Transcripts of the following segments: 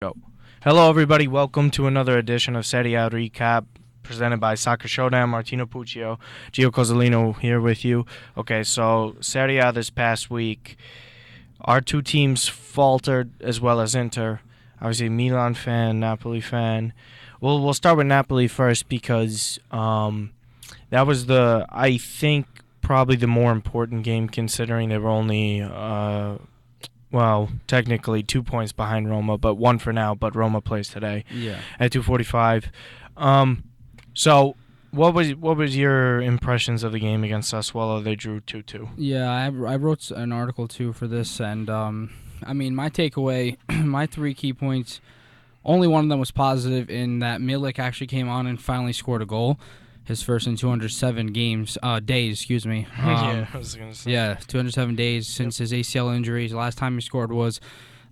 Go. Hello, everybody. Welcome to another edition of Serie Recap presented by Soccer Showdown. Martino Puccio, Gio Cozzolino here with you. Okay, so Serie A this past week, our two teams faltered as well as Inter. Obviously, Milan fan, Napoli fan. We'll start with Napoli first because that was I think, probably the more important game considering they were only technically 2 points behind Roma, but one for now. But Roma plays today at 2:45. So what was your impressions of the game against Sassuolo? They drew 2-2. Yeah, I wrote an article too for this, and my takeaway, my three key points. Only one of them was positive in that Milik actually came on and finally scored a goal, his first in 207 days. Excuse me. Yeah, I was gonna say. Yeah, 207 days since his ACL injury. The last time he scored was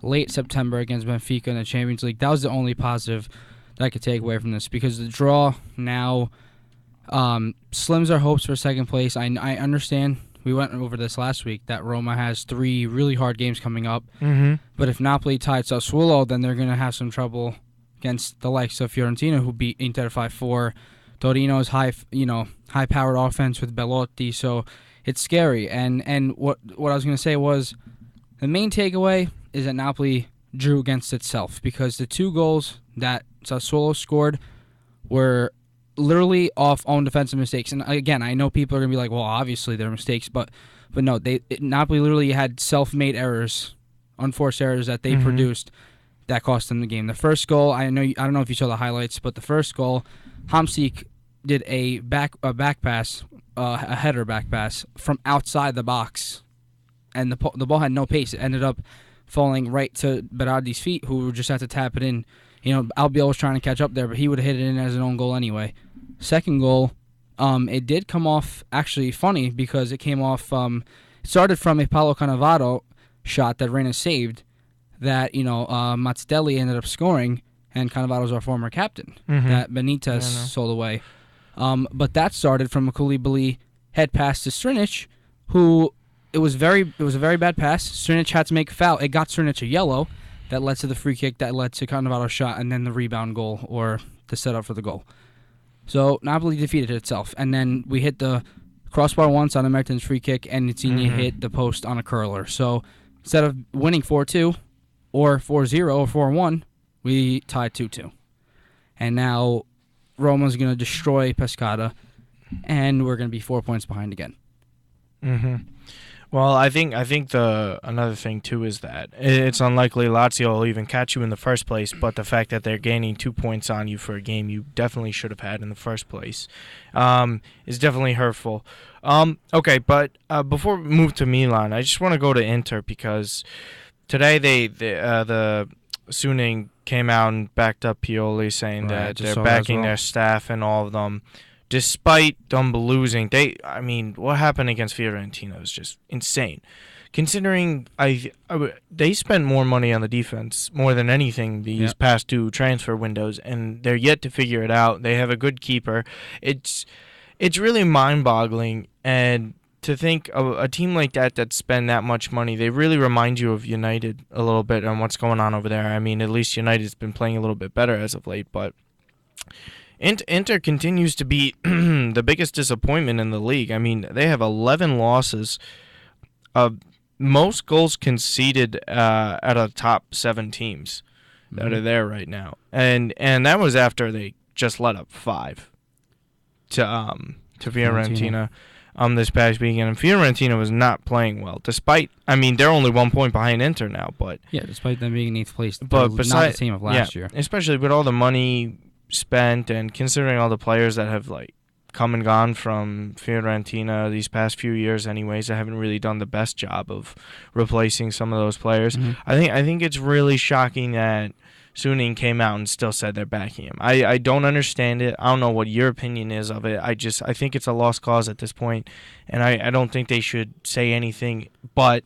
late September against Benfica in the Champions League. That was the only positive that I could take away from this, because the draw now slims our hopes for second place. I understand. We went over this last week that Roma has 3 really hard games coming up. Mm-hmm. But if Napoli tied Sassuolo, then they're going to have some trouble against the likes of Fiorentina, who beat Inter 5-4. Torino's high-powered offense with Belotti. So it's scary. And what I was going to say was the main takeaway is that Napoli drew against itself, because the 2 goals that Sassuolo scored were literally off own defensive mistakes. And again, I know people are going to be like, well, obviously they're mistakes, but no, Napoli literally had self-made errors, unforced errors that they produced that cost them the game. The first goal, I don't know if you saw the highlights, but the first goal, Hamsik did a back pass, a header back pass from outside the box, and the ball had no pace. It ended up falling right to Berardi's feet, who just had to tap it in. Albiol was trying to catch up there, but he would have hit it in as an own goal anyway. Second goal, it did come off actually funny, because it came off. It started from a Paolo Cannavaro shot that Reina saved, that Mazzelli ended up scoring, and Cannavaro's our former captain that Benitez sold away. But that started from a Koulibaly head pass to Strinic, who it was a very bad pass. Strinic had to make a foul. It got Strinic a yellow. That led to the free kick, that led to Cannavaro's shot, and then the rebound goal, or the setup for the goal. So Napoli defeated itself, and then we hit the crossbar once on a Mertens free kick, and Insigne hit the post on a curler. So instead of winning 4-2, or 4-0, or 4-1, we tied 2-2. And now Roma's going to destroy Pescara, and we're going to be 4 points behind again. Mm-hmm. Well, I think the another thing too is that it's unlikely Lazio will even catch you in the first place, but the fact that they're gaining 2 points on you for a game you definitely should have had in the first place is definitely hurtful. Okay, but before we move to Milan, I just want to go to Inter, because today the Suning came out and backed up Pioli, saying that they're backing their staff and all of them. Despite them losing, what happened against Fiorentina was just insane. Considering they spent more money on the defense, more than anything, these past 2 transfer windows, and they're yet to figure it out. They have a good keeper. It's really mind-boggling, and to think of a team like that spend that much money, they really remind you of United a little bit on what's going on over there. I mean, at least United's been playing a little bit better as of late, but Inter continues to be the biggest disappointment in the league. I mean, they have 11 losses. Most goals conceded out of top 7 teams that are there right now, and that was after they just let up 5 to Fiorentina this past weekend. And Fiorentina was not playing well, despite they're only 1 point behind Inter now, but despite them being in 8th place, but not the team of last year, especially with all the money spent and considering all the players that have come and gone from Fiorentina these past few years anyways, I haven't really done the best job of replacing some of those players. I think it's really shocking that Suning came out and still said they're backing him. I don't understand it. I don't know what your opinion is of it. I think it's a lost cause at this point, and I don't think they should say anything but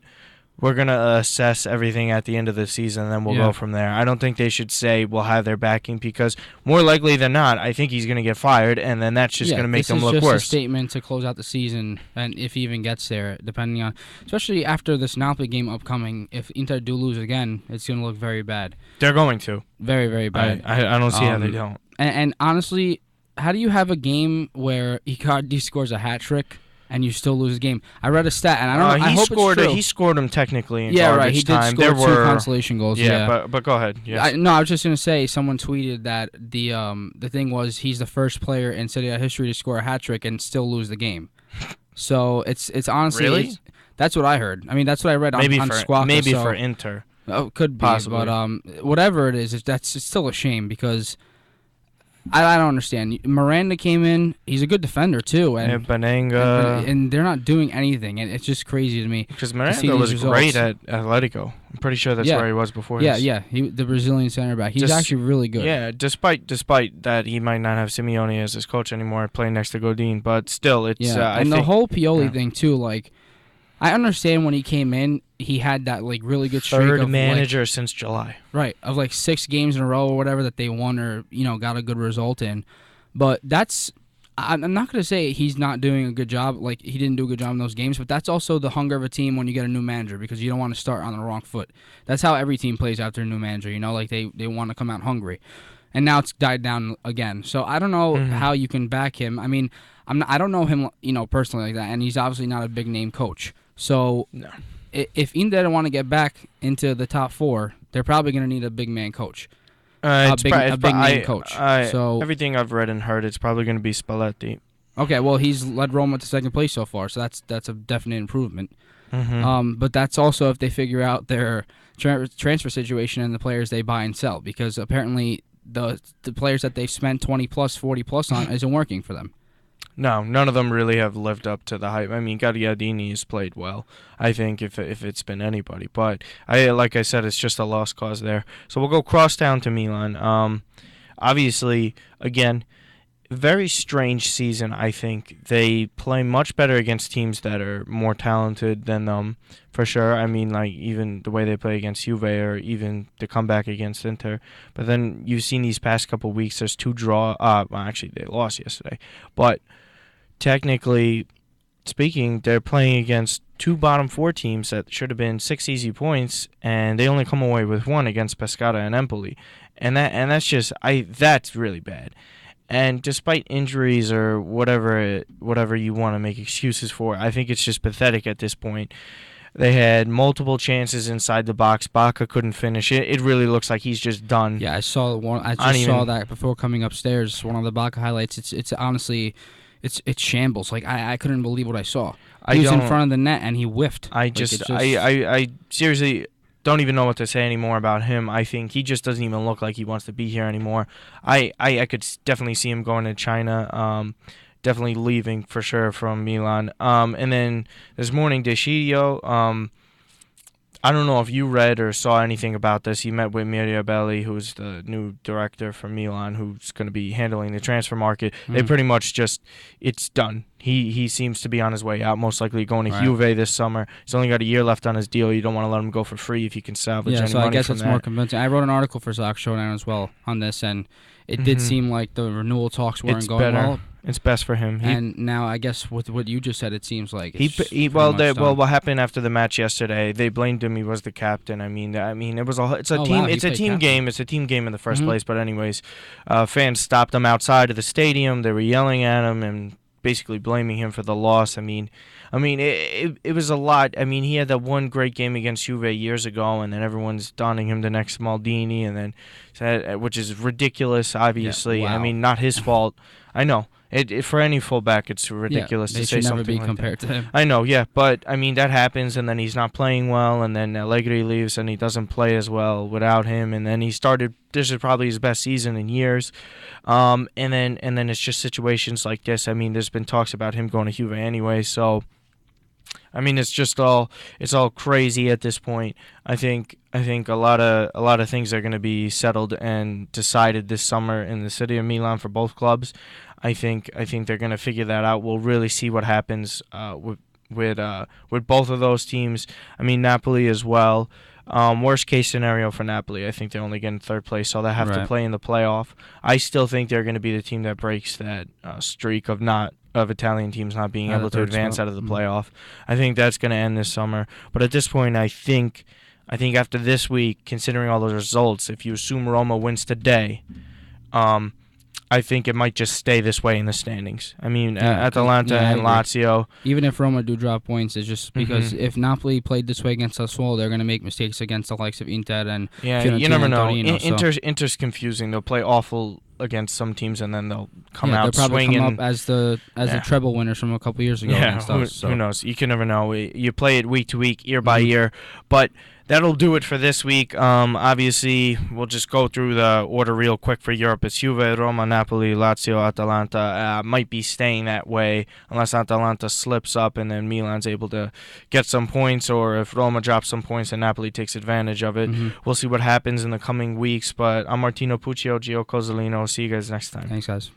we're going to assess everything at the end of the season, and then we'll go Yeah. from there. I don't think they should say we'll have their backing because more likely than not, I think he's going to get fired, and then that's just Yeah, going to make this them is look just a worse. statement to close out the season, and if he even gets there, depending on, especially after this Napoli game upcoming, if Inter do lose again, it's going to look very bad. They're going to. Very, very bad. I don't see how they Um, don't. And honestly, how do you have a game where Icardi scores a hat trick and you still lose the game? I read a stat, and I don't know. I hope it's true. He scored them technically in Yeah, garbage right. He did time. score There two were consolation goals. Yeah. but go ahead. Yes. No, I was just gonna say someone tweeted that the thing was he's the first player in Serie A history to score a hat trick and still lose the game. So it's honestly Really? that's what I heard. I mean that's what I read on for Squawka. So, for Inter. oh, could be, Possibly. but whatever it is, it's still a shame because I don't understand. Miranda came in; he's a good defender too, and Benanga. and they're not doing anything, and it's just crazy to me. Because see Miranda these was results. great at Atletico. I'm pretty sure that's Yeah. where he was before. Yeah, this. yeah, the Brazilian center back. He's Just- actually really good. Yeah, despite that he might not have Simeone as his coach anymore, playing next to Godin, but still, it's Yeah, I and the think, whole Pioli yeah. thing too. Like, I understand when he came in, he had that like really good streak third of manager since July. of like 6 games in a row or whatever that they won or got a good result in. But I'm not gonna say he's not doing a good job. Like he didn't do a good job in those games, but that's also the hunger of a team when you get a new manager because you don't want to start on the wrong foot. That's how every team plays after a new manager. Like they want to come out hungry, and now it's died down again. So I don't know how you can back him. I mean, I don't know him personally like that, and he's obviously not a big name coach. So No. if Inter want to get back into the top 4, they're probably gonna need a big man coach. It's big name coach. So everything I've read and heard, it's probably going to be Spalletti. okay, well he's led Roma to second place so far, so that's a definite improvement. But that's also if they figure out their transfer situation and the players they buy and sell, because apparently the players that they've spent 20 plus, 40 plus on isn't working for them. No, none of them really have lived up to the hype. I mean, Gagliardini has played well, I think, if it's been anybody. But, like I said, it's just a lost cause there. So we'll go cross down to Milan. Obviously, again, very strange season, I think. They play much better against teams that are more talented than them, for sure. I mean, like, even the way they play against Juve or even the comeback against Inter. But then you've seen these past couple weeks, there's 2 draw. Well, actually, they lost yesterday. But technically speaking, they're playing against 2 bottom 4 teams that should have been 6 easy points, and they only come away with 1 against Pescara and Empoli. And that's really bad. And despite injuries or whatever you want to make excuses for, I think it's just pathetic at this point. They had multiple chances inside the box. Baca couldn't finish it. It really looks like he's just done. Yeah, I saw one. I just saw that before coming upstairs. One of the Baca highlights. It's honestly, it's shambles. Like I couldn't believe what I saw. He was in front of the net and he whiffed. I seriously don't even know what to say anymore about him. I think he just doesn't even look like he wants to be here anymore. I could definitely see him going to China. Definitely leaving for sure from Milan. And then this morning, De Sciglio, I don't know if you read or saw anything about this. He met with Mirabelli, who's the new director for Milan, who's going to be handling the transfer market. They pretty much it's done. He seems to be on his way out, most likely going to Juve this summer. He's only got a year left on his deal. You don't want to let him go for free if you can salvage any money from that. Yeah, so I guess it's more convincing. I wrote an article for Zach Showdown as well on this, and it did seem like the renewal talks weren't going well. It's best for him. And now I guess with what you just said, it seems like what happened after the match yesterday? They blamed him. He was the captain. I mean, it's a team. It's a team game. It's a team game in the first place. But anyways, fans stopped him outside of the stadium. They were yelling at him and basically blaming him for the loss. I mean, it was a lot. I mean, he had that one great game against Juve years ago, and then everyone's donning him the next Maldini, and then which is ridiculous. Obviously, Yeah, wow. I mean, not his fault. I know. For any fullback, it's ridiculous to say something like that. They should never be compared to him. I know, yeah, but I mean that happens, and then he's not playing well, and then Allegri leaves, and he doesn't play as well without him, and then he started. This is probably his best season in years, and then it's just situations like this. I mean, there's been talks about him going to Juve anyway, so I mean it's all crazy at this point. I think a lot of things are going to be settled and decided this summer in the city of Milan for both clubs. I think they're going to figure that out. We'll really see what happens with both of those teams. I mean, Napoli as well. Worst case scenario for Napoli, I think they're only getting third place, so they have to Right. play in the playoff. I still think they're going to be the team that breaks that streak of Italian teams not being At the able to third advance spot. out of the playoff. I think that's going to end this summer. But at this point, I think after this week, considering all those results, if you assume Roma wins today, um, I think it might just stay this way in the standings. I mean, Yeah, 'cause- Atalanta yeah, I and agree. Lazio. Even if Roma do drop points, it's just because Mhm. if Napoli played this way against Sassuolo, they're going to make mistakes against the likes of Inter and Yeah, Fiorentina you never and know. Torino. So Inter's confusing. They'll play awful against some teams, and then they'll come yeah, they'll out probably swinging. come up as the Yeah. treble winners from a couple years ago Yeah, against us. So who knows? You can never know. You play it week to week, year by Mhm. year. But that'll do it for this week. Obviously, we'll just go through the order real quick for Europe. It's Juve, Roma, Napoli, Lazio, Atalanta. Might be staying that way unless Atalanta slips up and then Milan's able to get some points, or if Roma drops some points and Napoli takes advantage of it. Mhm. We'll see what happens in the coming weeks. But I'm Martino Puccio, Gio Cozzolino. See you guys next time. Thanks, guys.